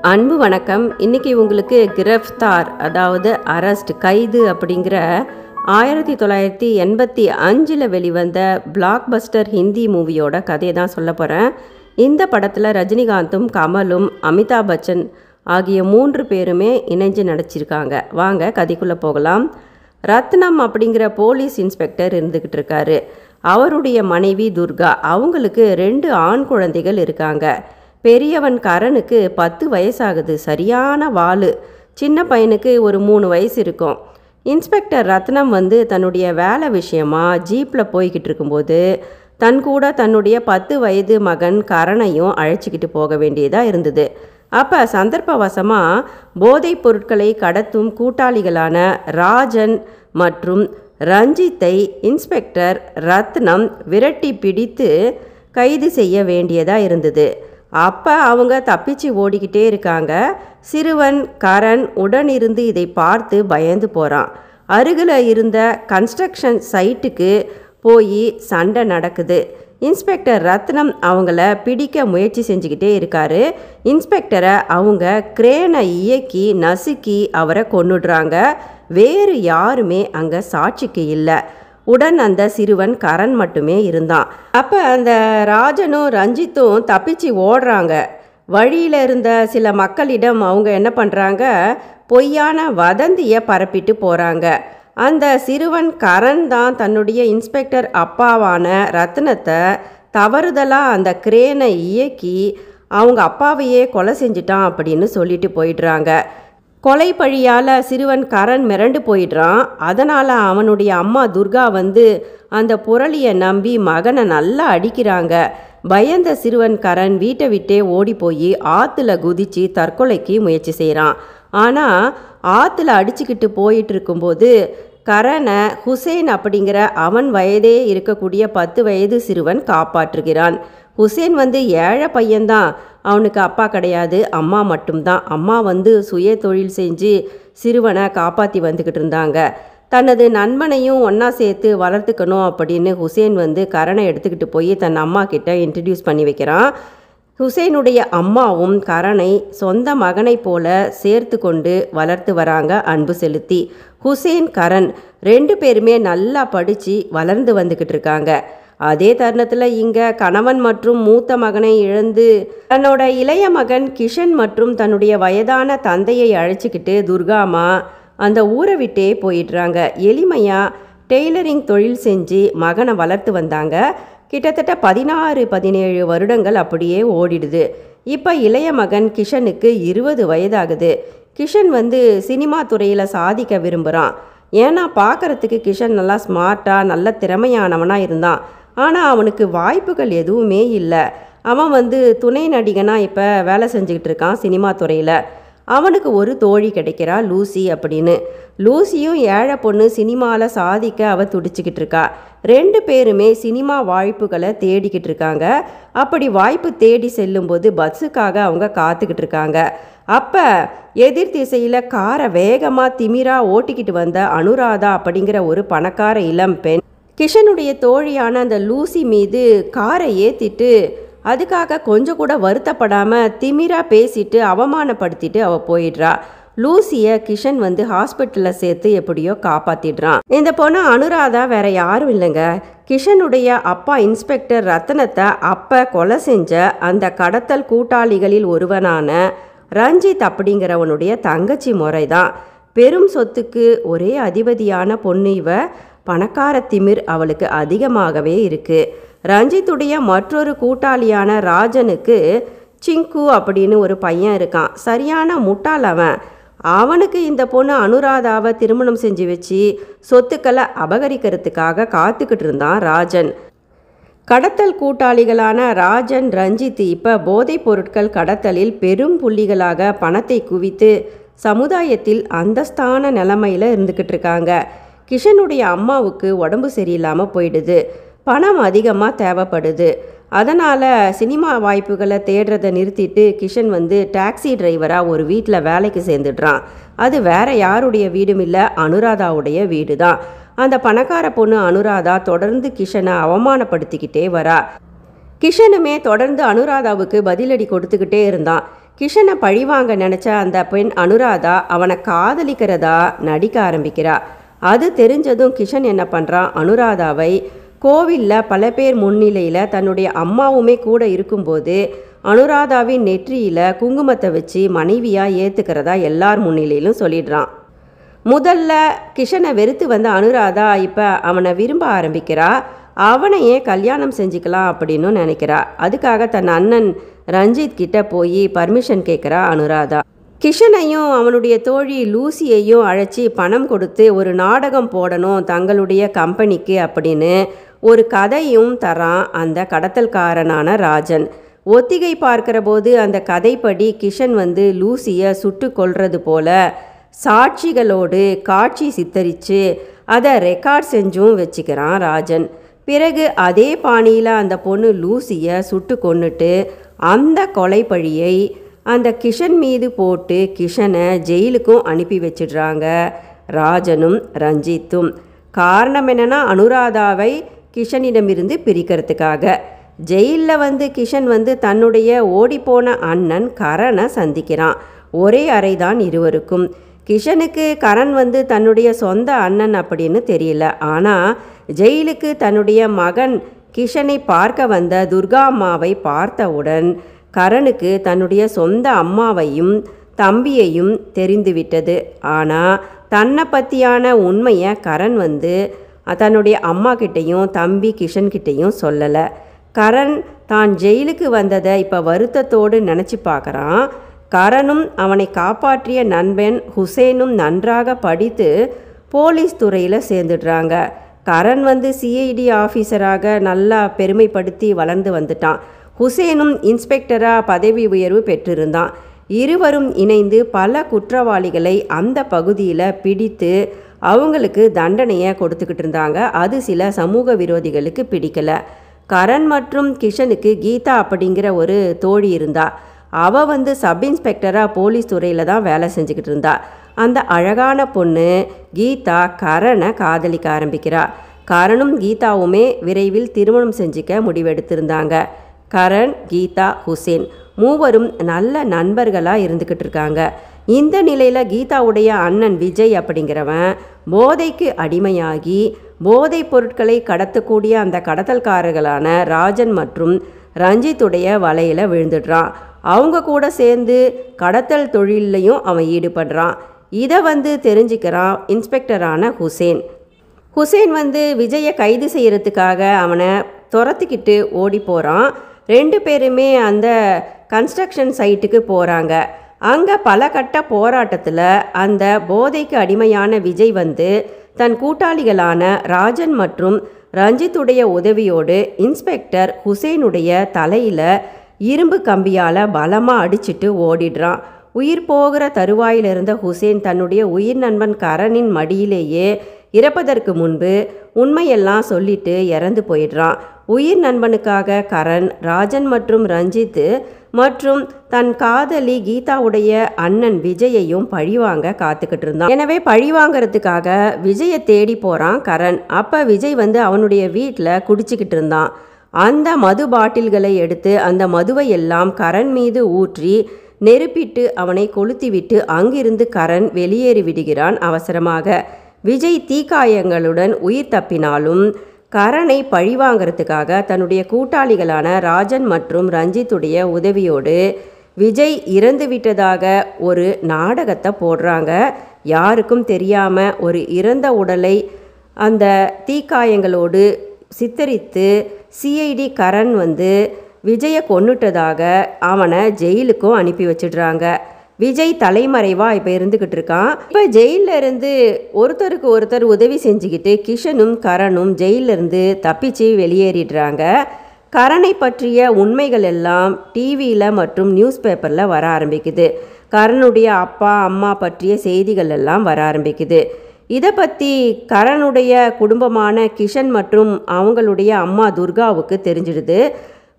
அன்பு வணக்கம். இன்னைக்கு உங்களுக்கு கிரஃப்தார் அதாவது அரெஸ்ட் கைது அப்படிங்கிற 1985 வெளிவந்த பிளாக் பஸ்டர் ஹிந்தி மூவியோட கதையை தான் சொல்ல போகிறேன். இந்த படத்தில் ரஜினிகாந்தும் கமலும் அமிதாப் பச்சன் ஆகிய 3 பேருமே இணைஞ்சு நடிச்சிருக்காங்க. வாங்க கதைக்குள்ளே போகலாம். ரத்னம் அப்படிங்கிற போலீஸ் இன்ஸ்பெக்டர் இருந்துக்கிட்டு இருக்காரு. அவருடைய மனைவி துர்கா, அவங்களுக்கு 2 ஆண் குழந்தைகள் இருக்காங்க. பெரியவன் கரனுக்கு 10 வயசாகுது, சரியான வாளு. சின்ன பையனுக்கு ஒரு 3 வயசு இருக்கும். இன்ஸ்பெக்டர் ரத்னம் தன்னுடைய வேலை விஷயமா ஜீப்பில் போய்கிட்டு இருக்கும்போது தன் கூட தன்னுடைய 10 வயது மகன் கரனையும் அழைச்சிக்கிட்டு போக வேண்டியதாக இருந்தது. அப்போ சந்தர்ப்பவசமாக போதைப் பொருட்களை கடத்தும் கூட்டாளிகளான ராஜன் மற்றும் ரஞ்சித்தை இன்ஸ்பெக்டர் ரத்னம் விரட்டி பிடித்து கைது செய்ய வேண்டியதாக இருந்தது. அப்போ அவங்க தப்பிச்சு ஓடிக்கிட்டே இருக்காங்க. சிறுவன் கரண் உடனிருந்து இதை பார்த்து பயந்து போகிறான். அருகில் இருந்த கன்ஸ்ட்ரக்ஷன் சைட்டுக்கு போய் சண்டை நடக்குது. இன்ஸ்பெக்டர் ரத்னம் அவங்கள பிடிக்க முயற்சி செஞ்சுக்கிட்டே இருக்காரு. இன்ஸ்பெக்டரை அவங்க கிரேனை இயக்கி நசுக்கி அவரை கொன்னுடுறாங்க. வேறு யாருமே அங்கே சாட்சிக்கு இல்லை. உடன் அந்த சிறுவன் கரண் மட்டுமே இருந்தான். அப்போ அந்த ராஜனும் ரஞ்சித்தும் தப்பிச்சு ஓடுறாங்க. வழியில் இருந்த சில மக்களிடம் அவங்க என்ன பண்ணுறாங்க, பொய்யான வதந்தியை பரப்பிட்டு போகிறாங்க. அந்த சிறுவன் கரண் தான் தன்னுடைய இன்ஸ்பெக்டர் அப்பாவான ரத்னத்தை தவறுதலாக அந்த கிரேனை இயக்கி அவங்க அப்பாவையே கொலை செஞ்சிட்டான் அப்படின்னு சொல்லிட்டு போயிடுறாங்க. கொலை பழியால் சிறுவன் கரண் மிரண்டு போயிடுறான். அதனால் அவனுடைய அம்மா துர்கா அந்த புரளியை நம்பி மகனை நல்லா அடிக்கிறாங்க. பயந்த சிறுவன் கரண் வீட்டை விட்டே ஓடி போய் ஆற்றுல குதித்து தற்கொலைக்கு முயற்சி செய்கிறான். ஆனால் ஆற்றுல அடிச்சுக்கிட்டு போயிட்டு இருக்கும்போது கரனை ஹுசேன் அப்படிங்கிற அவன் வயதே இருக்கக்கூடிய 10 வயது சிறுவன் காப்பாற்றுகிறான். ஹுசேன் ஏழை பையன்தான். அவனுக்கு அப்பா கிடையாது, அம்மா மட்டும்தான். அம்மா சுய தொழில் செஞ்சு சிறுவனை காப்பாற்றி வந்துக்கிட்டு இருந்தாங்க. தனது நண்பனையும் ஒன்றா சேர்த்து வளர்த்துக்கணும் அப்படின்னு ஹுசேன் கரனை எடுத்துக்கிட்டு போய் தன் அம்மா கிட்ட இன்ட்ரடியூஸ் பண்ணி வைக்கிறான். ஹுசேனுடைய அம்மாவும் கரனை சொந்த மகனை போல சேர்த்து கொண்டு வளர்த்து வராங்க அன்பு செலுத்தி. ஹுசேன் கரண் 2 பேருமே நல்லா படித்து வளர்ந்து வந்துக்கிட்டு இருக்காங்க. அதே தருணத்தில் இங்கே கணவன் மற்றும் மூத்த மகனை இழந்து தன்னோட இளைய மகன் கிஷன் மற்றும் தன்னுடைய வயதான தந்தையை அழைச்சிக்கிட்டு துர்காமா அந்த ஊரை விட்டே போயிடுறாங்க. எளிமையாக டெய்லரிங் தொழில் செஞ்சு மகனை வளர்த்து வந்தாங்க. கிட்டத்தட்ட 16-17 வருடங்கள் அப்படியே ஓடிடுது. இப்போ இளைய மகன் கிஷனுக்கு 20 வயதாகுது. கிஷன் சினிமா துறையில் சாதிக்க விரும்புகிறான். ஏன்னா பார்க்குறதுக்கு கிஷன் நல்லா ஸ்மார்ட்டாக நல்ல திறமையானவனாக இருந்தான். ஆனால் அவனுக்கு வாய்ப்புகள் எதுவுமே இல்லை. அவன் துணை நடிகனாக இப்போ வேலை செஞ்சுக்கிட்டு இருக்கான் சினிமா துறையில். அவனுக்கு ஒரு தோழி கிடைக்கிறா, லூசி அப்படின்னு. லூசியும் ஏழை பொண்ணு, சினிமாவில் சாதிக்க அவள் துடிச்சிக்கிட்டு இருக்கா. 2 பேருமே சினிமா வாய்ப்புகளை தேடிக்கிட்டு இருக்காங்க. அப்படி வாய்ப்பு தேடி செல்லும்போது பஸ்ஸுக்காக அவங்க காத்துக்கிட்டு இருக்காங்க. அப்போ எதிர் திசையில் காரை வேகமாக திமிராக ஓட்டிக்கிட்டு வந்த அனுராதா அப்படிங்கிற ஒரு பணக்கார இளம் பெண் கிஷனுடைய தோழியான அந்த லூசி மீது காரை ஏற்றிட்டு அதுக்காக கொஞ்சம் கூட வருத்தப்படாமல் திமிராக பேசிட்டு அவமானப்படுத்திட்டு அவள் போயிடுறா. லூசியை கிஷன் ஹாஸ்பிட்டலில் சேர்த்து எப்படியோ காப்பாற்றிடுறான். இந்த பொண்ணு அனுராதா வேற யாரும் இல்லைங்க, கிஷனுடைய அப்பா இன்ஸ்பெக்டர் ரத்னத்தை அப்போ கொலை செஞ்ச அந்த கடத்தல் கூட்டாளிகளில் ஒருவனான ரஞ்சித் அப்படிங்கிறவனுடைய தங்கச்சி முறை தான். பெரும் சொத்துக்கு ஒரே அதிபதியான பொண்ணு இவ. பணக்கார திமிர் அவளுக்கு அதிகமாகவே இருக்குது. ரஞ்சித்துடைய மற்றொரு கூட்டாளியான ராஜனுக்கு சிங்கு அப்படின்னு ஒரு பையன் இருக்கான். சரியான முட்டாள் அவன். அவனுக்கு இந்த பொண்ணு அனுராதாவை திருமணம் செஞ்சு வச்சு சொத்துக்களை அபகரிக்கிறதுக்காக காத்துக்கிட்டு இருந்தான் ராஜன். கடத்தல் கூட்டாளிகளான ராஜன் ரஞ்சித் இப்போ போதைப் பொருட்கள் கடத்தலில் பெரும் புள்ளிகளாக பணத்தை குவித்து சமுதாயத்தில் அந்தஸ்தான நிலைமையில் இருந்துக்கிட்டு இருக்காங்க. கிஷனுடைய அம்மாவுக்கு உடம்பு சரியில்லாமல் போயிடுது. பணம் அதிகமாக தேவைப்படுது. அதனால் சினிமா வாய்ப்புகளை தேடுறதை நிறுத்திட்டு கிஷன் டாக்ஸி டிரைவராக ஒரு வீட்டில் வேலைக்கு சேர்ந்துடுறான். அது வேற யாருடைய வீடும் இல்லை, அனுராதாவுடைய வீடு தான். அந்த பணக்கார பொண்ணு அனுராதா தொடர்ந்து கிஷனை அவமானப்படுத்திக்கிட்டே வரா. கிஷனுமே தொடர்ந்து அனுராதாவுக்கு பதிலடி கொடுத்துக்கிட்டே இருந்தான். கிஷனை பழிவாங்க நினச்ச அந்த பெண் அனுராதா அவனை காதலிக்கிறதா நடிக்க ஆரம்பிக்கிறா. அது தெரிஞ்சதும் கிஷன் என்ன பண்ணுறான், அனுராதாவை கோவிலில் பல பேர் முன்னிலையில் தன்னுடைய அம்மாவுமே கூட இருக்கும்போது அனுராதாவின் நெற்றியில் குங்குமத்தை வச்சு மனைவியாக ஏற்றுக்கிறதா எல்லார் முன்னிலையிலும் சொல்லிடுறான். முதல்ல கிஷனை வெறுத்து வந்த அனுராதா இப்போ அவனை விரும்ப ஆரம்பிக்கிறா. அவனை ஏன் கல்யாணம் செஞ்சுக்கலாம் அப்படின்னு நினைக்கிறா. அதுக்காக தன் அண்ணன் ரஞ்சித் கிட்ட போய் பர்மிஷன் கேட்குறா அனுராதா. கிஷனையும் அவனுடைய தோழி லூசியையும் அழைச்சி பணம் கொடுத்து ஒரு நாடகம் போடணும் தங்களுடைய கம்பெனிக்கு அப்படின்னு ஒரு கதையும் தரான் அந்த கடத்தல்காரனான ராஜன். ஒத்திகை பார்க்கிற போது அந்த கதைப்படி கிஷன் லூசியை சுட்டு கொல்றது போல சாட்சிகளோடு காட்சி சித்தரித்து அதை ரெக்கார்ட் செஞ்சும் வச்சுக்கிறான் ராஜன். பிறகு அதே பாணியில் அந்த பொண்ணு லூசியை சுட்டு கொன்னுட்டு அந்த கொலை பழியை அந்த கிஷன் மீது போட்டு கிஷனை ஜெயிலுக்கும் அனுப்பி வச்சிடுறாங்க ராஜனும் ரஞ்சித்தும். காரணம் என்னென்னா அனுராதாவை கிஷனிடமிருந்து பிரிக்கிறதுக்காக. ஜெயிலில் கிஷன் தன்னுடைய ஓடிப்போன அண்ணன் கரனை சந்திக்கிறான். ஒரே அறைதான் இருவருக்கும். கிஷனுக்கு கரண் தன்னுடைய சொந்த அண்ணன் அப்படின்னு தெரியல. ஆனால் ஜெயிலுக்கு தன்னுடைய மகன் கிஷனை பார்க்க வந்த துர்கா அம்மாவை பார்த்தவுடன் கரனுக்கு தன்னுடைய சொந்த அம்மாவையும் தம்பியையும் தெரிந்துவிட்டது. ஆனால் தன்னை பற்றியான உண்மையை கரண் தன்னுடைய அம்மா கிட்டேயும் தம்பி கிஷன்கிட்டையும் சொல்லலை. கரண் தான் ஜெயிலுக்கு வந்ததை இப்போ வருத்தத்தோடு நினச்சி பார்க்குறான். கரனும் அவனை காப்பாற்றிய நண்பன் ஹுசேனும் நன்றாக படித்து போலீஸ் துறையில் சேர்ந்துடுறாங்க. கரண் சிஐடி ஆஃபீஸராக நல்லா பெருமைப்படுத்தி வளர்ந்து வந்துட்டான். ஹுசேனும் இன்ஸ்பெக்டராக பதவி உயர்வு பெற்றிருந்தான். இருவரும் இணைந்து பல குற்றவாளிகளை அந்த பகுதியில் பிடித்து அவங்களுக்கு தண்டனையை கொடுத்துக்கிட்டு இருந்தாங்க. அது சில சமூக விரோதிகளுக்கு பிடிக்கலை. கரண் மற்றும் கிஷனுக்கு கீதா அப்படிங்கிற ஒரு தோழி இருந்தா. அவள் சப் இன்ஸ்பெக்டராக போலீஸ் துறையில் தான் வேலை செஞ்சுக்கிட்டு இருந்தா. அந்த அழகான பொண்ணு கீதா கரனை காதலிக்க ஆரம்பிக்கிறா. கரனும் கீதாவுமே விரைவில் திருமணம் செஞ்சுக்க முடிவெடுத்திருந்தாங்க. கரண், கீதா, ஹுசேன் மூவரும் நல்ல நண்பர்களாக இருந்துக்கிட்டு இருக்காங்க. இந்த நிலையில் கீதாவுடைய அண்ணன் விஜய் அப்படிங்கிறவன் போதைக்கு அடிமையாகி போதைப் பொருட்களை கடத்தக்கூடிய அந்த கடத்தல்காரர்களான ராஜன் மற்றும் ரஞ்சித்துடைய வலையில் விழுந்துடுறான். அவங்க கூட சேர்ந்து கடத்தல் தொழிலையும் அவன் ஈடுபடுறான். இதை தெரிஞ்சுக்கிறான் இன்ஸ்பெக்டரான ஹுசேன். ஹுசேன் விஜயை கைது செய்கிறதுக்காக அவனை துரத்திக்கிட்டு ஓடி போகிறான். 2 பேருமே அந்த கன்ஸ்ட்ரக்ஷன் சைட்டுக்கு போகிறாங்க. அங்கே பல கட்ட போராட்டத்தில் அந்த போதைக்கு அடிமையான விஜய் தன் கூட்டாளிகளான ராஜன் மற்றும் ரஞ்சித்துடைய உதவியோடு இன்ஸ்பெக்டர் ஹுசேனுடைய தலையில் இரும்பு கம்பியால் பலமாக அடிச்சிட்டு ஓடிடுறான். உயிர் போகிற தருவாயில் இருந்த ஹுசேன் தன்னுடைய உயிர் நண்பன் கரனின் மடியிலேயே இறப்பதற்கு முன்பு உண்மையெல்லாம் சொல்லிட்டு இறந்து போயிடுறான். உயிர் நண்பனுக்காக கரண், ராஜன் மற்றும் ரஞ்சித் மற்றும் தன் காதலி கீதாவுடைய அண்ணன் விஜயையும் பழிவாங்க காத்துக்கிட்டு இருந்தான். எனவே பழிவாங்கிறதுக்காக விஜயை தேடி போகிறான் கரண். அப்போ விஜய் அவனுடைய வீட்டில் குடிச்சிக்கிட்டு இருந்தான். அந்த மது பாட்டில்களை எடுத்து அந்த மதுவை எல்லாம் கரண் மீது ஊற்றி நெருப்பிட்டு அவனை கொளுத்திவிட்டு அங்கிருந்து கரண் வெளியேறி விடுகிறான் அவசரமாக. விஜய் தீக்காயங்களுடன் உயிர் தப்பினாலும் கரனை பழிவாங்கிறதுக்காக தன்னுடைய கூட்டாளிகளான ராஜன் மற்றும் ரஞ்சித்துடைய உதவியோடு விஜய் இறந்து விட்டதாக ஒரு நாடகத்தை போடுறாங்க. யாருக்கும் தெரியாமல் ஒரு இறந்த உடலை அந்த தீக்காயங்களோடு சித்தரித்து சிஐடி கரண் விஜயை கொன்னுட்டதாக அவனை ஜெயிலுக்கும் அனுப்பி வச்சிடுறாங்க. விஜய் தலைமறைவாக இப்போ இருந்துக்கிட்டு இருக்கான். இப்போ ஜெயிலில் இருந்து ஒருத்தருக்கு ஒருத்தர் உதவி செஞ்சுக்கிட்டு கிஷனும் கரனும் ஜெயிலிருந்து தப்பிச்சு வெளியேறிடுறாங்க. கரனை பற்றிய உண்மைகள் எல்லாம் டிவியில் மற்றும் நியூஸ் பேப்பரில் வர ஆரம்பிக்குது. கரனுடைய அப்பா அம்மா பற்றிய செய்திகள் எல்லாம் வர ஆரம்பிக்குது. இதை பற்றி கரனுடைய குடும்பமான கிஷன் மற்றும் அவங்களுடைய அம்மா துர்காவுக்கு தெரிஞ்சிடுது.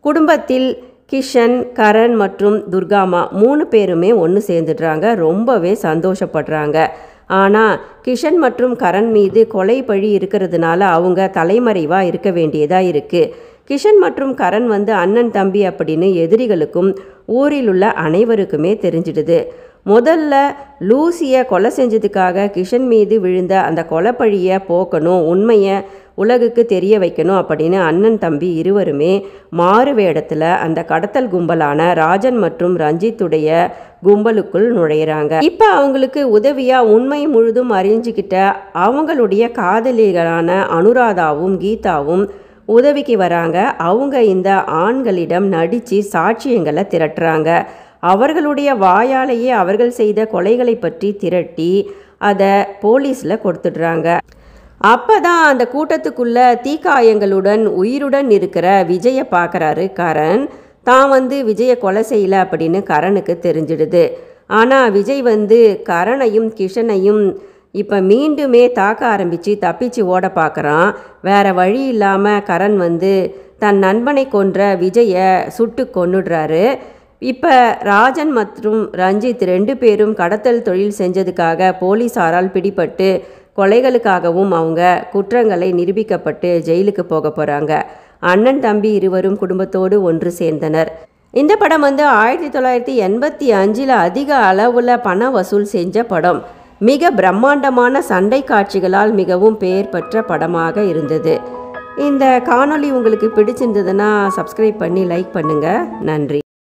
குடும்பத்தில் கிஷன், கரண் மற்றும் துர்காமா 3 பேருமே ஒன்று சேர்ந்துடுறாங்க. ரொம்பவே சந்தோஷப்படுறாங்க. ஆனால் கிஷன் மற்றும் கரண் மீது கொலை பழி இருக்கிறதுனால அவங்க தலைமறைவாக இருக்க வேண்டியதாக இருக்குது. கிஷன் மற்றும் கரண் வந்து அண்ணன் தம்பி அப்படின்னு எதிரிகளுக்கும் ஊரில் உள்ள அனைவருக்குமே தெரிஞ்சிடுது. முதல்ல லூசியை கொலை செஞ்சதுக்காக கிஷன் மீது விழுந்த அந்த கொலைப்பழியை போக்கணும், உண்மையை உலகுக்கு தெரிய வைக்கணும் அப்படின்னு அண்ணன் தம்பி இருவருமே மாறு வேடத்தில் அந்த கடத்தல் கும்பலான ராஜன் மற்றும் ரஞ்சித்துடைய கும்பலுக்குள் நுழையிறாங்க. இப்போ அவங்களுக்கு உதவியாக உண்மை முழுதும் அறிஞ்சிக்கிட்ட அவங்களுடைய காதலிகளான அனுராதாவும் கீதாவும் உதவிக்கு வராங்க. அவங்க இந்த ஆண்களிடம் நடித்து சாட்சியங்களை திரட்டுறாங்க. அவர்களுடைய வாயாலேயே அவர்கள் செய்த கொலைகளை பற்றி திரட்டி அதை போலீஸில் கொடுத்துடுறாங்க. அப்போ தான் அந்த கூட்டத்துக்குள்ள தீக்காயங்களுடன் உயிருடன் இருக்கிற விஜயை பார்க்குறாரு கரண். தான் வந்து விஜயை கொலை செய்யலை அப்படின்னு கரனுக்கு தெரிஞ்சிடுது. ஆனால் விஜய் வந்து கரணையும் கிஷனையும் இப்போ மீண்டுமே தாக்க ஆரம்பித்து தப்பிச்சு ஓட பார்க்குறான். வேறு வழி இல்லாமல் கரண் வந்து தன் நண்பனை கொன்ற விஜயை சுட்டு கொன்னுடுறாரு. இப்போ ராஜன் மற்றும் ரஞ்சித் 2 பேரும் கடத்தல் தொழில் செஞ்சதுக்காக போலீஸாரால் பிடிபட்டு கொலைகளுக்காகவும் அவங்க குற்றங்களை நிரூபிக்கப்பட்டு ஜெயிலுக்கு போக போகிறாங்க. அண்ணன் தம்பி இருவரும் குடும்பத்தோடு ஒன்று சேர்ந்தனர். இந்த படம் வந்து 1985 அதிக அளவில் பண வசூல் செஞ்ச படம். மிக பிரம்மாண்டமான சண்டை காட்சிகளால் மிகவும் பெயர் பெற்ற படமாக இருந்தது. இந்த காணொளி உங்களுக்கு பிடிச்சிருந்ததுன்னா சப்ஸ்கிரைப் பண்ணி லைக் பண்ணுங்கள். நன்றி.